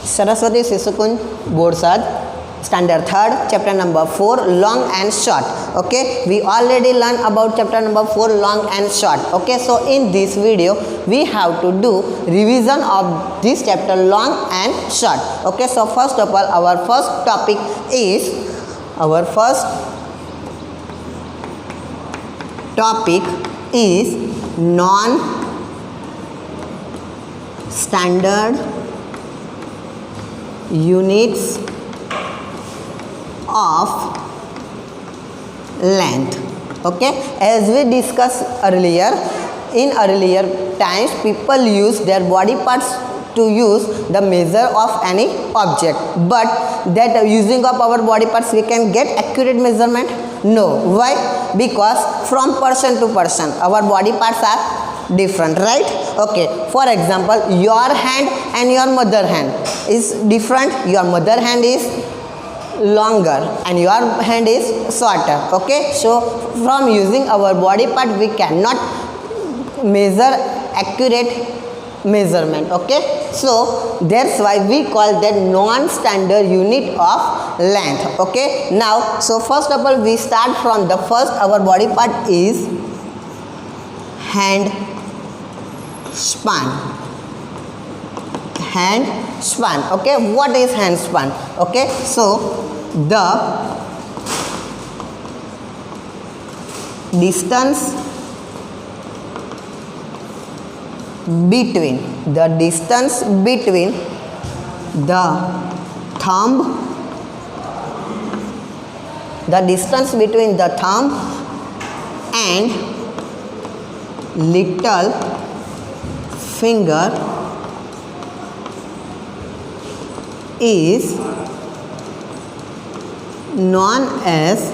Saraswati Sisukun Borsad, standard 3rd, chapter number 4, long and short. Okay, we already learned about chapter number 4, long and short. Okay, so in this video we have to do revision of this chapter, long and short. Okay, so first of all, our first topic is non-standard units of length. Okay, as we discussed earlier, in earlier times people use their body parts to use the measure of any object, but that using of our body parts we can get accurate measurement? No. Why? Because from person to person our body parts are different, right? Okay, for example, your hand and your mother hand is different. Your mother hand is longer and your hand is shorter. Okay, so from using our body part we cannot measure accurate measurement. Okay, so that's why we call that non-standard unit of length. Okay, now so first of all we start from the first. Our body part is hand span. Okay, what is hand span? Okay, so the distance between the thumb and little finger is known as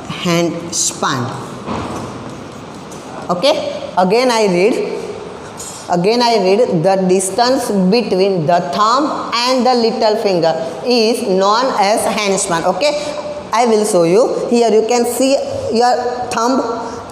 hand span. Okay, again I read the distance between the thumb and the little finger is known as hand span. Okay, I will show you. Here you can see your thumb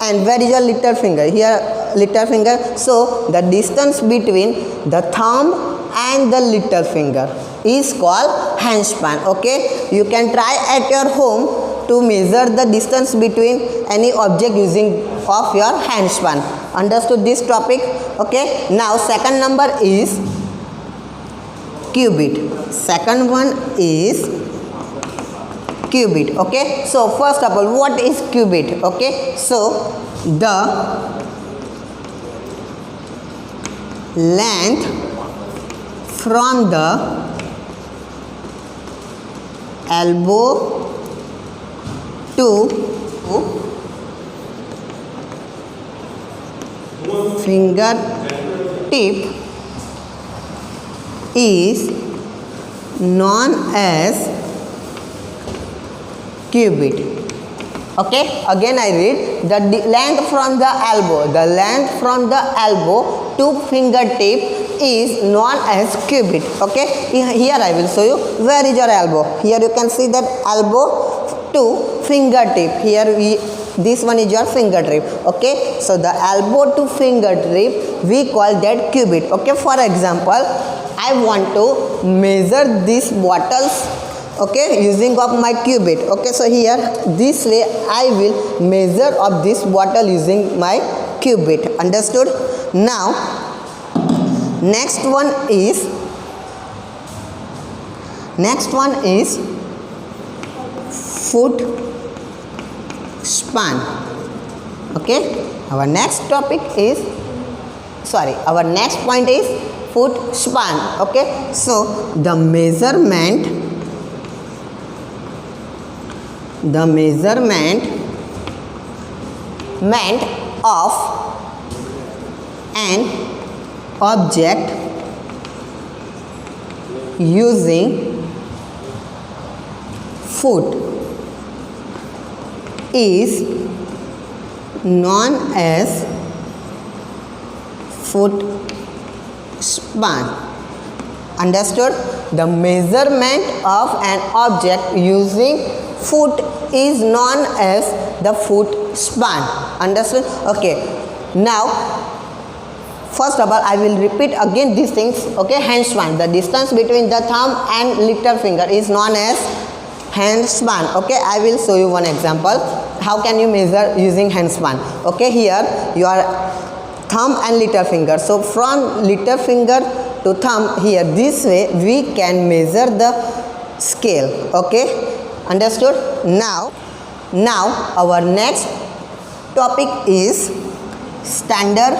and where is your little finger? Here little finger. So the distance between the thumb and the little finger is called hand span. Okay, you can try at your home to measure the distance between any object using of your hand span. Understood this topic? Okay, now second number is cubit. Second one is cubit. Okay, so first of all, what is cubit? Okay, so the length from the elbow to fingertip is known as cubit. Okay, again I read the length from the elbow to fingertip is known as cubit. Okay, here I will show you. Where is your elbow? Here you can see that elbow to fingertip. Here this one is your fingertip. Okay, so the elbow to fingertip we call that cubit. Okay, for example, I want to measure these bottles, okay, using of my cubit. Okay, so here this way I will measure of this bottle using my cubit. Understood? Now next one is foot span. Okay, our next point is foot span. Okay, so the measurement of an object using foot is known as foot span. Understood? The measurement of an object using foot is known as the foot span. Understood? Okay. Now first of all I will repeat again these things. Okay, hand span, the distance between the thumb and little finger is known as hand span. Okay, I will show you one example how can you measure using hand span. Okay, here your thumb and little finger, so from little finger to thumb, here this way we can measure the scale. Okay, understood? Now our next topic is standard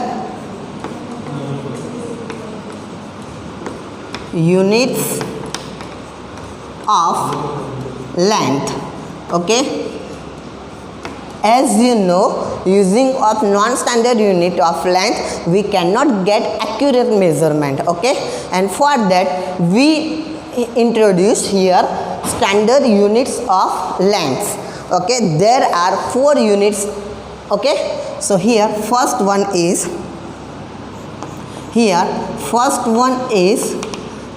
units of length. Okay, as you know, using of non-standard unit of length we cannot get accurate measurement. Okay, and for that we introduce here standard units of length. Okay, there are 4 units. Okay, so here first one is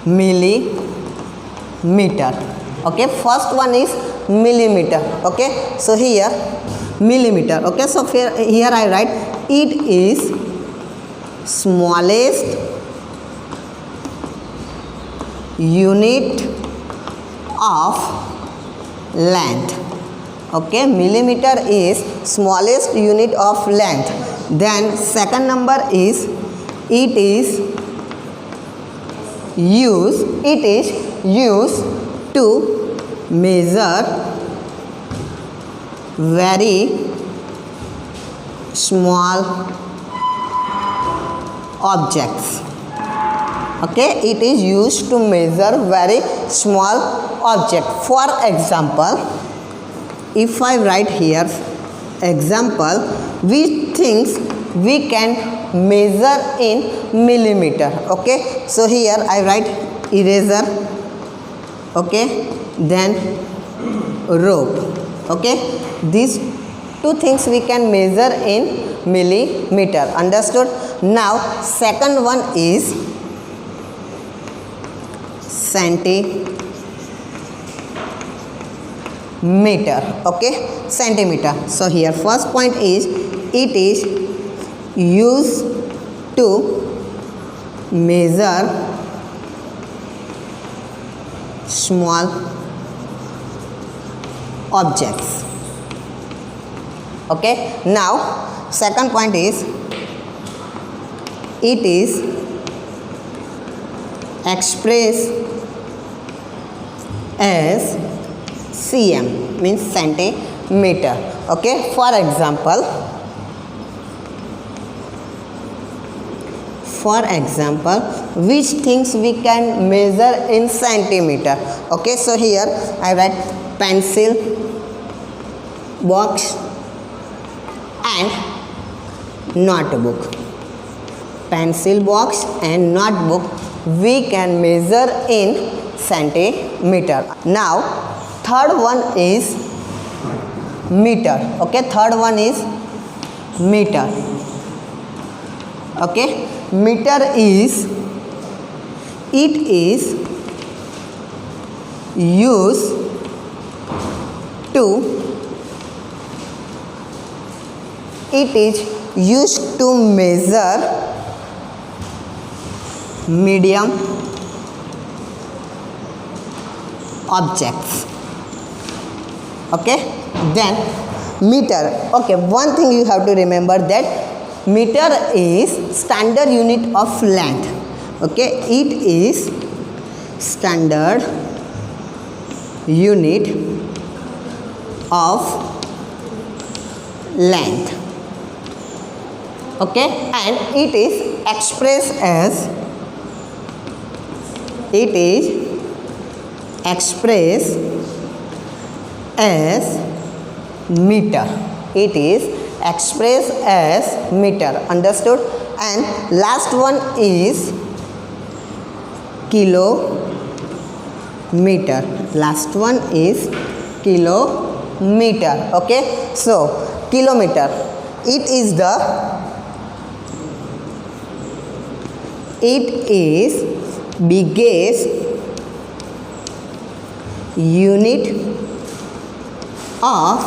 millimeter. Okay, first one is millimeter. Okay, so here millimeter. Okay, so here I write it is smallest unit of length. Okay, millimeter is smallest unit of length. Then second number is it is used to measure very small objects. Okay, it is used to measure very small object. For example, if I write here example, which things we can measure in millimeter. Okay, so here I write eraser. Okay, then rope. Okay, these 2 things we can measure in millimeter. Understood? Now second one is centimeter. Okay, centimeter. So here first point is it is used to measure small objects. Okay, now second point is it is expressed as cm, means centimeter. Okay, for example, which things we can measure in centimeter. Okay, so here I write pencil box and notebook. Pencil box and notebook we can measure in centimeter. Now third one is meter. Okay, third one is meter. Okay, meter is used to measure medium objects. Okay, then meter. Okay, one thing you have to remember that meter is standard unit of length. Okay, it is standard unit of length. Okay, and it is expressed as meter. It is expressed as meter. Understood? And last one is kilometer. Last one is kilometer. Okay, so kilometer, it is biggest unit of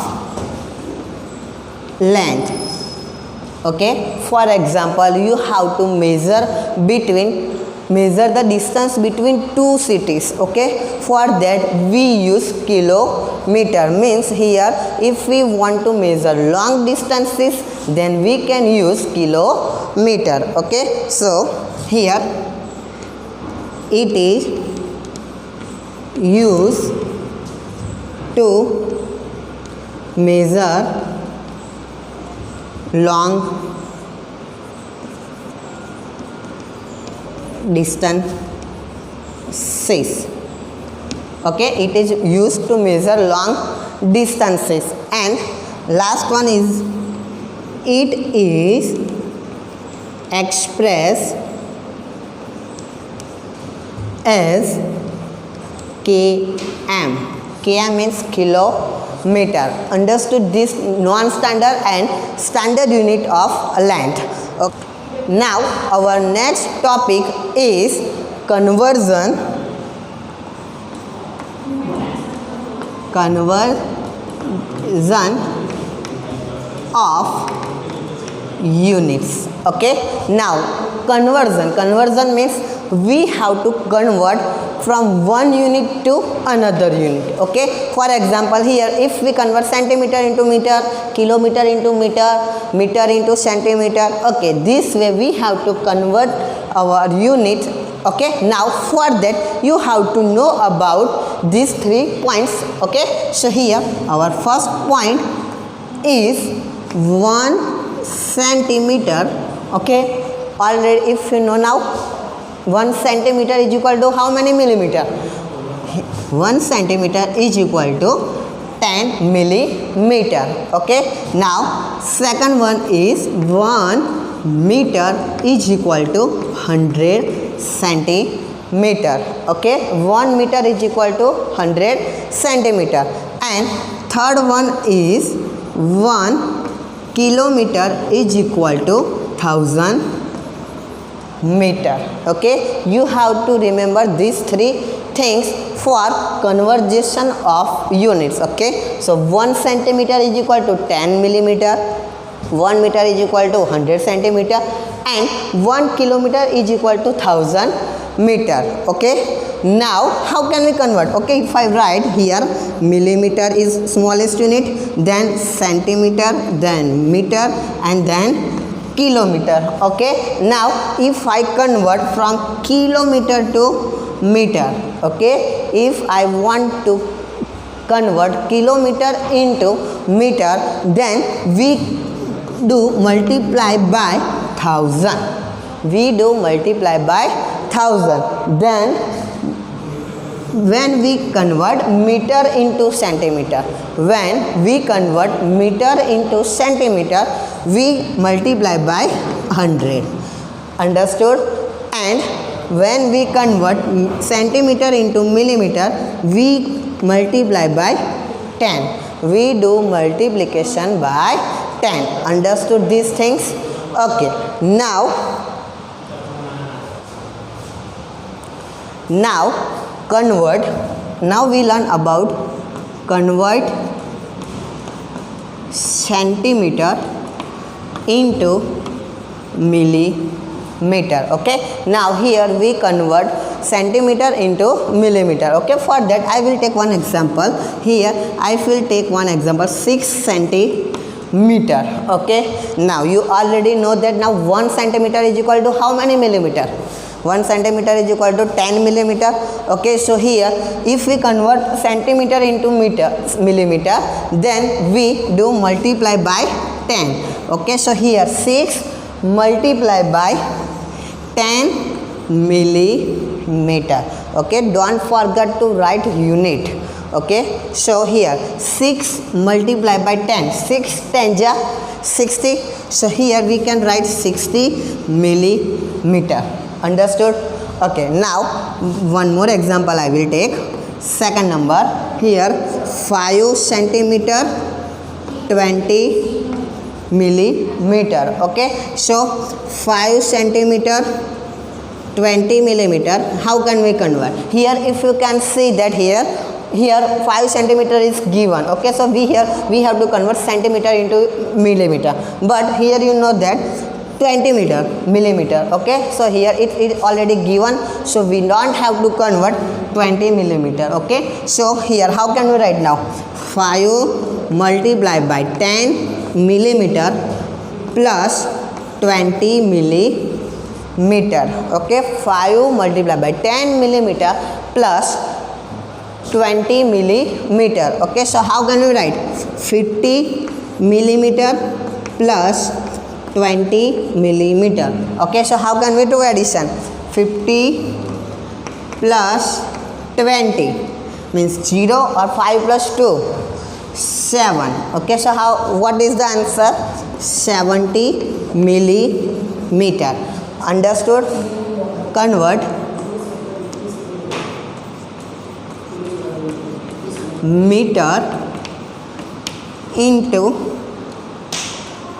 length. Okay, for example, you have to measure the distance between two cities. Okay, for that we use kilometer. Means here if we want to measure long distances, then we can use kilometer. Okay, so here it is used to measure long distances. Okay, it is used to measure long distances. And last one is, it is expressed as km. Km means kilometer. Understood this non-standard and standard unit of length. Okay. Now our next topic is conversion of units. Okay, now conversion means we have to convert from one unit to another unit. Okay, for example, here if we convert centimeter into meter, kilometer into meter, meter into centimeter, okay, this way we have to convert our unit. Okay, now for that you have to know about these 3 points. Okay, so here our first point is 1 centimeter. Okay, already if you know now 1 centimeter is equal to how many millimeter? 1 centimeter is equal to 10 millimeter. Okay, now second one is 1 meter is equal to 100 centimeter. Okay, 1 meter is equal to 100 centimeter. And third one is 1 kilometer is equal to 1000 meter. Okay, you have to remember these 3 things for conversion of units. Okay, so 1 centimeter is equal to 10 millimeter, 1 meter is equal to 100 centimeter, and 1 kilometer is equal to 1000 meter. Okay, now how can we convert? Okay, if I write here millimeter is smallest unit, then centimeter, then meter, and then kilometer. Okay, now if I convert from kilometer to meter, okay, if I want to convert kilometer into meter, then we do multiply by 1000. We do multiply by 1000. Then when we convert meter into centimeter, we multiply by 100. Understood? And when we convert centimeter into millimeter, we multiply by 10. We do multiplication by 10. Understood these things? Okay, now convert. Now we learn about convert centimeter into millimeter. Okay, now here we convert centimeter into millimeter. Okay, for that I will take one example. Here I will take one example, 6 centimeter. Okay, now you already know that now 1 centimeter is equal to how many millimeter? 1 centimeter is equal to 10 millimeter. Okay, so here if we convert centimeter into millimeter, then we do multiply by 10. Okay, so here 6 multiply by 10 millimeter. Okay, don't forget to write unit. Okay, so here 6 multiply by 10, 6 10 ja 60. So here we can write 60 millimeter. Understood? Okay, now one more example I will take. Second number, here 5 centimeter 20 millimeter. Okay, so 5 centimeter 20 millimeter, how can we convert? Here if you can see that here here 5 centimeter is given. Okay, so we have to convert centimeter into millimeter, but here you know that 20 millimeter. Okay, so here it is already given, so we don't have to convert 20 millimeter. Okay, so here how can we write now? 5 multiplied by 10 millimeter plus 20 millimeter. Okay, 5 multiplied by 10 millimeter plus 20 millimeter. Okay, so how can we write? 50 millimeter plus 20 millimeter. Okay, so how can we do addition? 50 plus 20 means 0 or 5 plus 2 7. Okay, so what is the answer? 70 millimeter. Understood? Convert meter into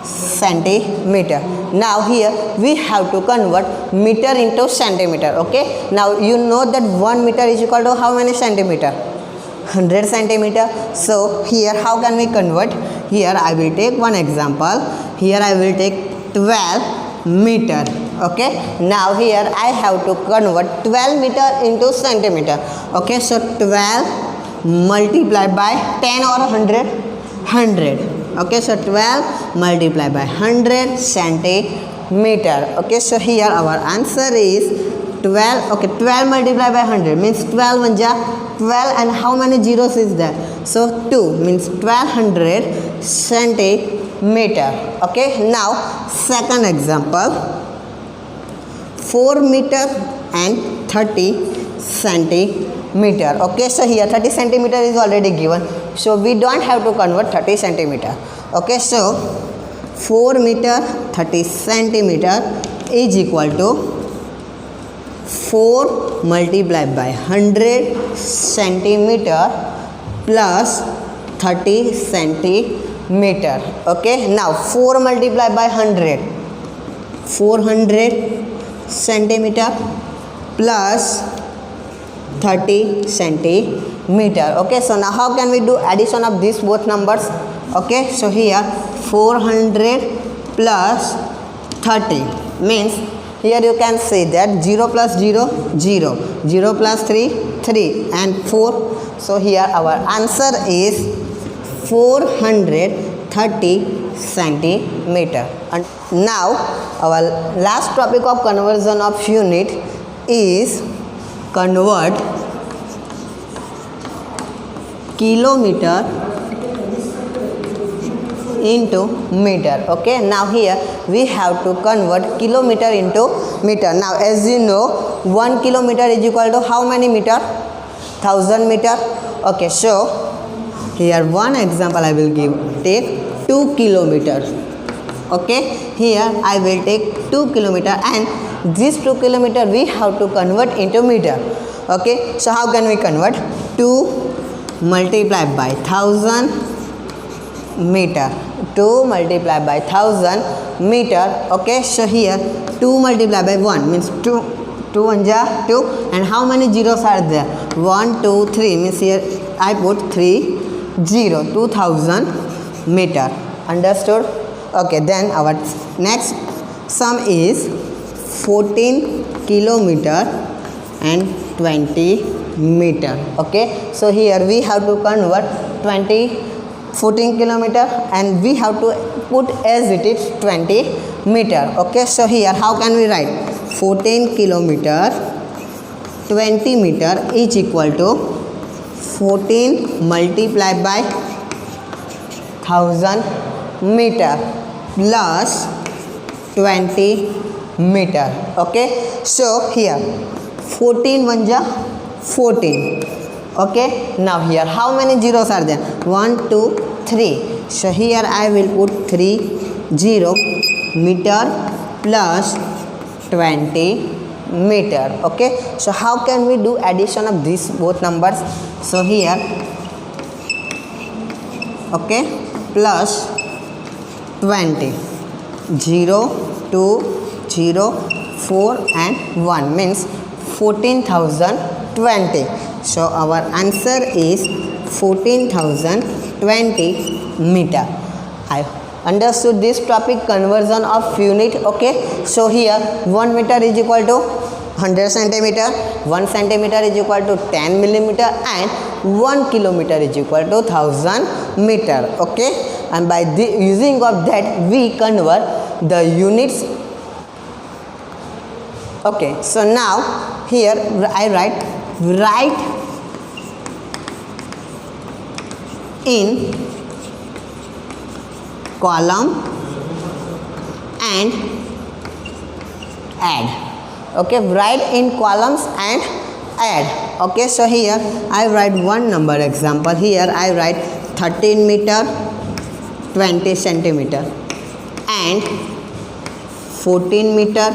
centimeter. Now here we have to convert meter into centimeter. Okay, now you know that 1 meter is equal to how many centimeter? 100 centimeter. So here how can we convert? Here I will take one example. Here I will take 12 meter. Okay, now here I have to convert 12 meter into centimeter. Okay, so 12 multiplied by 10 or 100? 100. Okay, so 12 multiplied by 100 centimeter. Okay, so here our answer is 12. Okay, 12 multiplied by 100 means 12 1 ja 12, and how many zeros is there? So 2 means 1200 centimeter. Okay, now second example, 4 meter and 30 centimeter. Okay, so here 30 centimeter is already given, so we don't have to convert 30 centimeter. Okay, so 4 meter 30 centimeter is equal to 4 multiplied by 100 centimeter plus 30 centimeter. Okay, now 4 multiplied by 100, 400 centimeter plus 30 centimeter. Okay, so now how can we do addition of these both numbers? Okay, so here 400 plus 30 means here you can say that 0 plus 0 0, 0 plus 3 3, and 4. So here our answer is 430 centimeter. And now our last topic of conversion of unit is convert kilometer into meter. Okay, now here we have to convert kilometer into meter. Now as you know, 1 kilometer is equal to how many meter? 1000 meter. Okay, so here one example I will give. Take 2 kilometers. Okay, here I will take 2 kilometer, and this 2 kilometer we have to convert into meter. Okay, so how can we convert? 2 multiplied by 1000 meter. 2 multiplied by 1000 meter. Okay, so here 2 multiplied by 1 means 2 1 ja 2, and how many zeros are there? 1 2 3 means here I put 3 0, 2000 meter. Understood? Okay, then our next sum is 14 kilometer and 20 meter. Okay, so here we have to convert 14 kilometer, and we have to put as it is 20 meter. Okay, so here how can we write? 14 kilometer 20 meter is equal to 14 multiplied by 1000 meter plus 20 meter. Okay, so here 14 1 ja 14. Okay, now here how many zeros are there? 1 2 3. So here I will put 3 0 meter plus 20 meter. Okay, so how can we do addition of these both numbers? So here, okay, plus 20, 0 2 0 4 and 1 means 14,020. So our answer is 14,020 meter. I understood this topic, conversion of unit. Okay, so here 1 meter is equal to 100 centimeter, 1 centimeter is equal to 10 millimeter, and 1 kilometer is equal to 1000 meter. Okay, and by using of that we convert the units. Okay, so now here I write in column and add. Okay, write in columns and add. Okay, so here I write one number example. Here I write 13 meter 20 centimeter and 14 meter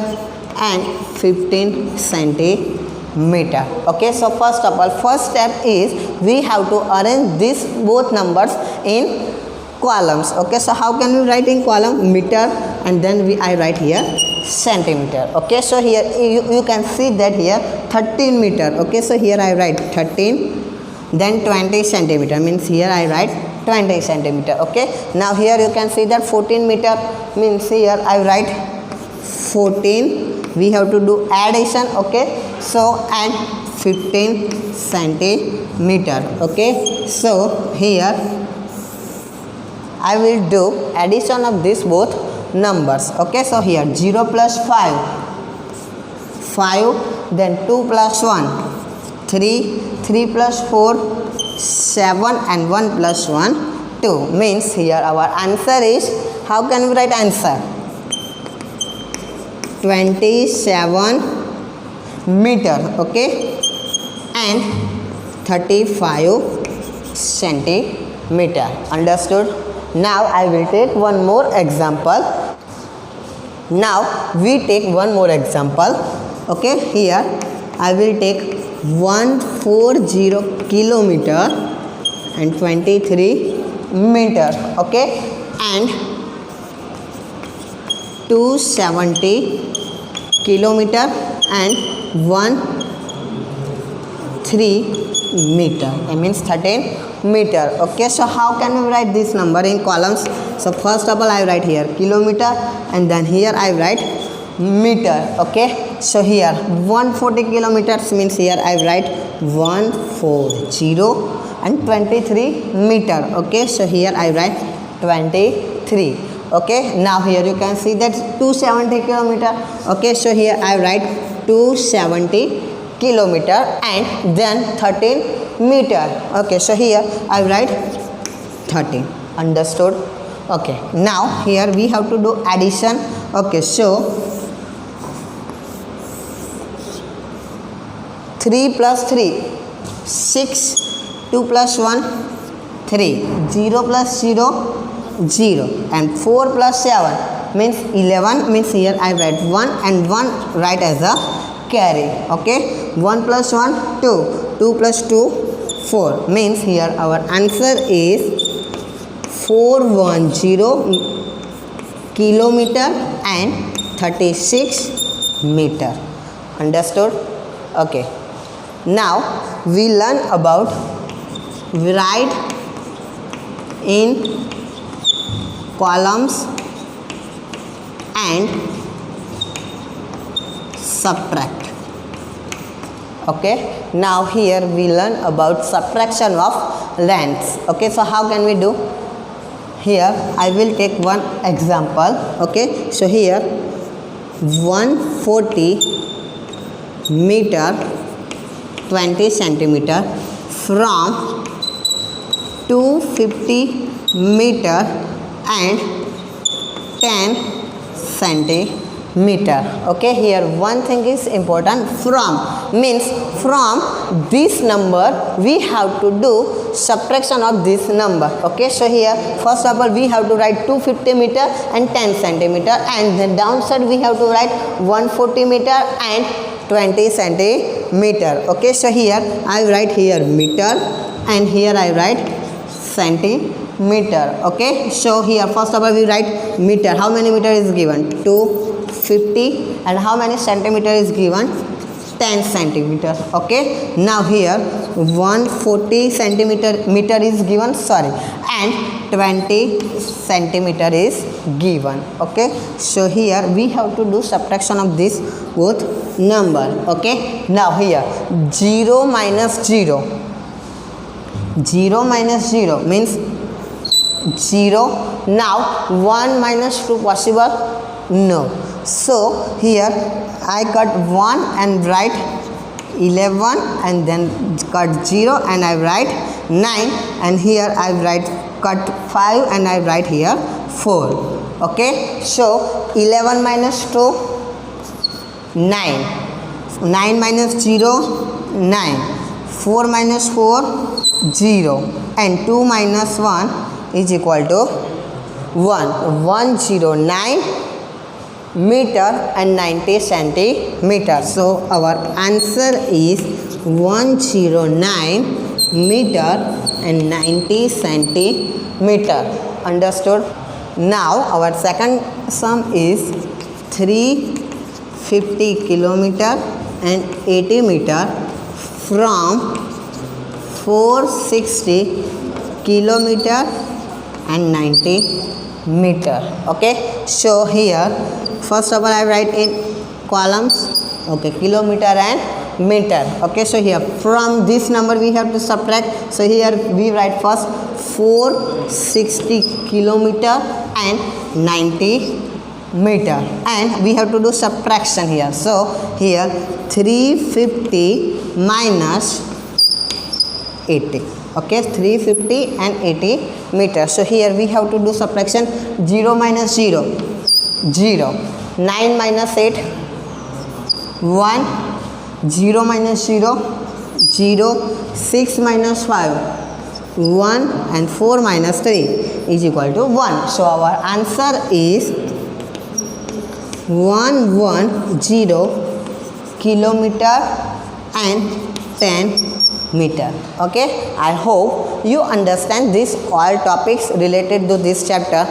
and 15 centimeter. Okay, so first of all, first step is we have to arrange these both numbers in columns. Okay, so how can we write in column? Meter, and then I write here centimeter. Okay, so here you can see that here 13 meter. Okay, so here I write 13, then 20 centimeter, means here I write 20 centimeter. Okay, now here you can see that 14 meter, means here I write 14. We have to do addition. Okay, so and 15 centimeter. Okay, so here I will do addition of these both numbers. Okay, so here 0 plus 5, then 2 plus 1, 3 plus 4, 7, and 1 plus 1, 2. Means here our answer is, how can we write answer? 27 meter. Okay, and 35 centimeter. Understood? Now I will take one more example. Now we take one more example. Okay, here I will take 140 kilometer and 23 meter. Okay, and 270 kilometer and 13 meter. That means 13 meter. Okay, so how can we write this number in columns? So first of all I write here kilometer, and then here I write meter. Okay, so here 140 kilometers, means here I write 140 and 23 meter. Okay, so here I write 23. Okay, now here you can see that 270 kilometer. Okay, so here I write 270 kilometer and then 13 meter. Okay, so here I write 13. Understood? Okay, now here we have to do addition. Okay, so 3 plus 3, 6, 2 plus 1, 3, 0 plus 0, 0, and 4 plus 7 means 11, means here I write 1 and 1 write as a carry. Okay, 1 plus 1, 2, 2 plus 2, 4, means here our answer is 410 kilometer and 36 meter. Understood? Okay, now we learn about write in columns and subtract. Okay, now here we learn about subtraction of lengths. Okay, so how can we do? Here I will take one example. Okay, so here 140 meter 20 centimeter from 250 meter and 10 centimeter. Okay, here one thing is important, from means from this number we have to do subtraction of this number. Okay, so here first of all we have to write 250 meter and 10 centimeter, and the downside we have to write 140 meter and 20 centimeter. Okay, so here I write here meter and here I write centimeter. Okay, so here first of all we write meter. How many meter is given? 250. And how many centimeter is given? 10 centimeter. Okay, now here 140 centimeter is given, sorry, and 20 centimeter is given. Okay, so here we have to do subtraction of this both number. Okay, now here 0 minus 0 means 0. Now 1 minus 2 possible? No. So here I cut 1 and write 11, and then cut 0 and I write 9, and here I write cut 5 and I write here 4. Okay, so 11 minus 2, 9. 9 minus 0, 9. 4 minus 4, 0, and 2 minus 1 is equal to 109 meter and 90 centimeter. So our answer is 109 meter and 90 centimeter. Understood? Now our second sum is 350 kilometer and 80 meter from 460 kilometer and 90 meter. Okay, so here first of all I write in columns, okay, kilometer and meter. Okay, so here from this number we have to subtract, so here we write first 460 kilometer and 90 meter, and we have to do subtraction here. So here 350 minus 80. Okay, 350 and 80 meter. So here we have to do subtraction. 0 minus 0, 0. 9 minus 8, 1. 0 minus 0, 0. 6 minus 5, 1, and 4 minus 3 is equal to 1. So our answer is 110 kilometer and 10 meter. Okay, I hope you understand this all topics related to this chapter.